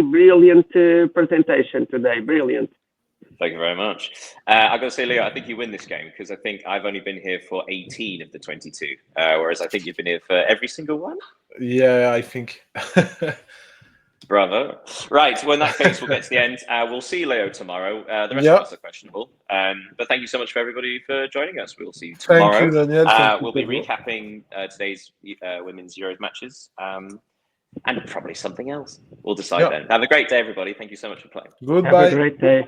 brilliant presentation today. Brilliant. Thank you very much. I've got to say, Leo, I think you win this game because I think I've only been here for 18 of the 22, whereas I think you've been here for every single one. Yeah, I think. Bravo. Right, well, in that case, we'll get to the end. We'll see Leo tomorrow. The rest of us are questionable. But thank you so much for everybody for joining us. We'll see you tomorrow. Thank you, Daniel. We'll be recapping today's Women's Euros matches and probably something else. We'll decide then. Have a great day, everybody. Thank you so much for playing. Goodbye. Have a great day.